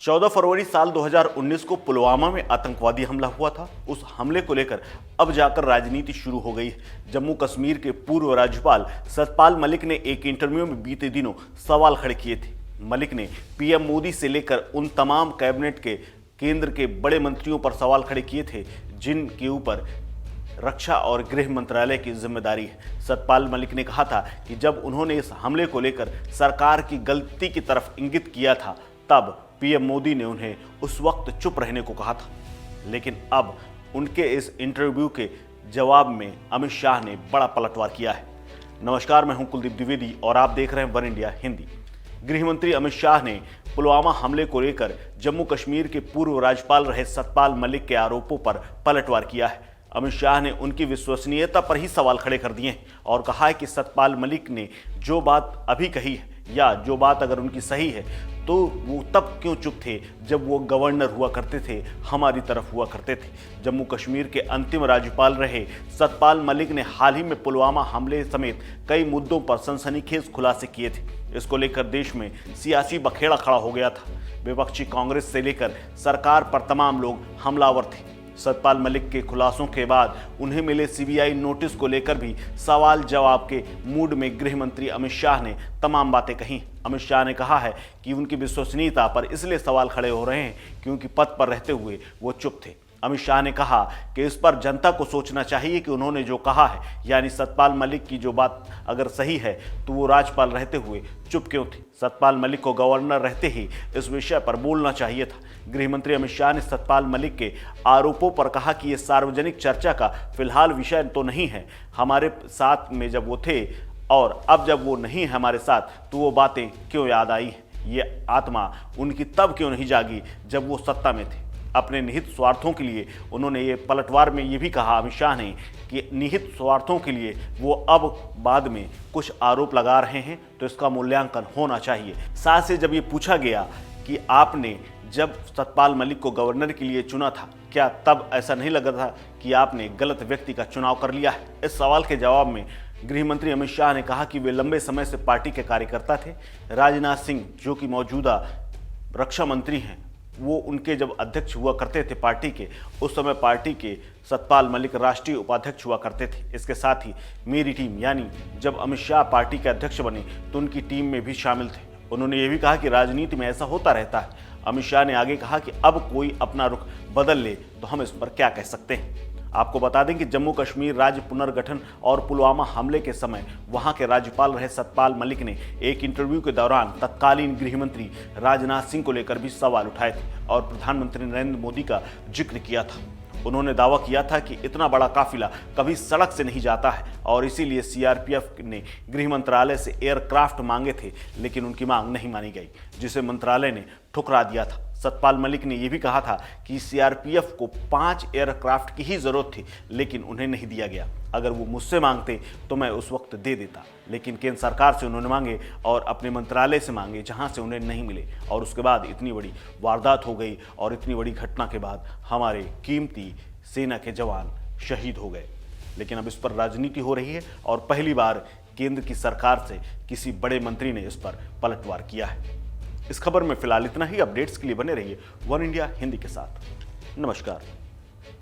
14 फरवरी साल 2019 को पुलवामा में आतंकवादी हमला हुआ था। उस हमले को लेकर अब जाकर राजनीति शुरू हो गई है। जम्मू कश्मीर के पूर्व राज्यपाल सतपाल मलिक ने एक इंटरव्यू में बीते दिनों सवाल खड़े किए थे। मलिक ने पीएम मोदी से लेकर उन तमाम कैबिनेट के केंद्र के बड़े मंत्रियों पर सवाल खड़े किए थे जिनके ऊपर रक्षा और गृह मंत्रालय की जिम्मेदारी है। सतपाल मलिक ने कहा था कि जब उन्होंने इस हमले को लेकर सरकार की गलती की तरफ इंगित किया था तब पीएम मोदी ने उन्हें उस वक्त चुप रहने को कहा था, लेकिन अब उनके इस इंटरव्यू के जवाब में अमित शाह ने बड़ा पलटवार किया है। नमस्कार, मैं हूं कुलदीप द्विवेदी और आप देख रहे हैं वन इंडिया हिंदी। गृह मंत्री अमित शाह ने पुलवामा हमले को लेकर जम्मू कश्मीर के पूर्व राज्यपाल रहे सतपाल मलिक के आरोपों पर पलटवार किया है। अमित शाह ने उनकी विश्वसनीयता पर ही सवाल खड़े कर दिए हैं और कहा है कि सतपाल मलिक ने जो बात अभी कही है या जो बात अगर उनकी सही है तो वो तब क्यों चुप थे जब वो गवर्नर हुआ करते थे, हमारी तरफ हुआ करते थे। जम्मू कश्मीर के अंतिम राज्यपाल रहे सतपाल मलिक ने हाल ही में पुलवामा हमले समेत कई मुद्दों पर सनसनीखेज खुलासे किए थे। इसको लेकर देश में सियासी बखेड़ा खड़ा हो गया था। विपक्षी कांग्रेस से लेकर सरकार पर तमाम लोग हमलावर थे। सतपाल मलिक के खुलासों के बाद उन्हें मिले सीबीआई नोटिस को लेकर भी सवाल जवाब के मूड में गृह मंत्री अमित शाह ने तमाम बातें कही। अमित शाह ने कहा है कि उनकी विश्वसनीयता पर इसलिए सवाल खड़े हो रहे हैं क्योंकि पद पर रहते हुए वो चुप थे। अमित शाह ने कहा कि इस पर जनता को सोचना चाहिए कि उन्होंने जो कहा है, यानी सतपाल मलिक की जो बात अगर सही है तो वो राज्यपाल रहते हुए चुप क्यों थे। सतपाल मलिक को गवर्नर रहते ही इस विषय पर बोलना चाहिए था। गृह मंत्री अमित शाह ने सतपाल मलिक के आरोपों पर कहा कि ये सार्वजनिक चर्चा का फिलहाल विषय तो नहीं है। हमारे साथ में जब वो थे और अब जब वो नहीं है हमारे साथ तो वो बातें क्यों याद आई हैं। ये आत्मा उनकी तब क्यों नहीं जागी जब वो सत्ता में थे। अपने निहित स्वार्थों के लिए उन्होंने ये पलटवार में ये भी कहा अमित शाह ने कि निहित स्वार्थों के लिए वो अब बाद में कुछ आरोप लगा रहे हैं तो इसका मूल्यांकन होना चाहिए। साथ से जब ये पूछा गया कि आपने जब सतपाल मलिक को गवर्नर के लिए चुना था, क्या तब ऐसा नहीं लगा था कि आपने गलत व्यक्ति का चुनाव कर लिया है? इस सवाल के जवाब में गृह मंत्री अमित शाह ने कहा कि वे लंबे समय से पार्टी के कार्यकर्ता थे। राजनाथ सिंह जो कि मौजूदा रक्षा मंत्री हैं, वो उनके जब अध्यक्ष हुआ करते थे पार्टी के, उस समय पार्टी के सतपाल मलिक राष्ट्रीय उपाध्यक्ष हुआ करते थे। इसके साथ ही मेरी टीम यानी जब अमित शाह पार्टी के अध्यक्ष बने तो उनकी टीम में भी शामिल थे। उन्होंने ये भी कहा कि राजनीति में ऐसा होता रहता है। अमित शाह ने आगे कहा कि अब कोई अपना रुख बदल ले तो हम इस पर क्या कह सकते हैं। आपको बता दें कि जम्मू कश्मीर राज्य पुनर्गठन और पुलवामा हमले के समय वहां के राज्यपाल रहे सतपाल मलिक ने एक इंटरव्यू के दौरान तत्कालीन गृह मंत्री राजनाथ सिंह को लेकर भी सवाल उठाए थे और प्रधानमंत्री नरेंद्र मोदी का जिक्र किया था। उन्होंने दावा किया था कि इतना बड़ा काफिला कभी सड़क से नहीं जाता है और इसीलिए सीआरपीएफ ने गृह मंत्रालय से एयरक्राफ्ट मांगे थे, लेकिन उनकी मांग नहीं मानी गई, जिसे मंत्रालय ने ठुकरा दिया था। सतपाल मलिक ने यह भी कहा था कि सीआरपीएफ को 5 एयरक्राफ्ट की ही जरूरत थी, लेकिन उन्हें नहीं दिया गया। अगर वो मुझसे मांगते तो मैं उस वक्त दे देता, लेकिन केंद्र सरकार से उन्होंने मांगे और अपने मंत्रालय से मांगे जहां से उन्हें नहीं मिले। और उसके बाद इतनी बड़ी वारदात हो गई और इतनी बड़ी घटना के बाद हमारे कीमती सेना के जवान शहीद हो गए। लेकिन अब इस पर राजनीति हो रही है और पहली बार केंद्र की सरकार से किसी बड़े मंत्री ने इस पर पलटवार किया है। इस खबर में फिलहाल इतना ही। अपडेट्स के लिए बने रहिए वन इंडिया हिंदी के साथ। नमस्कार।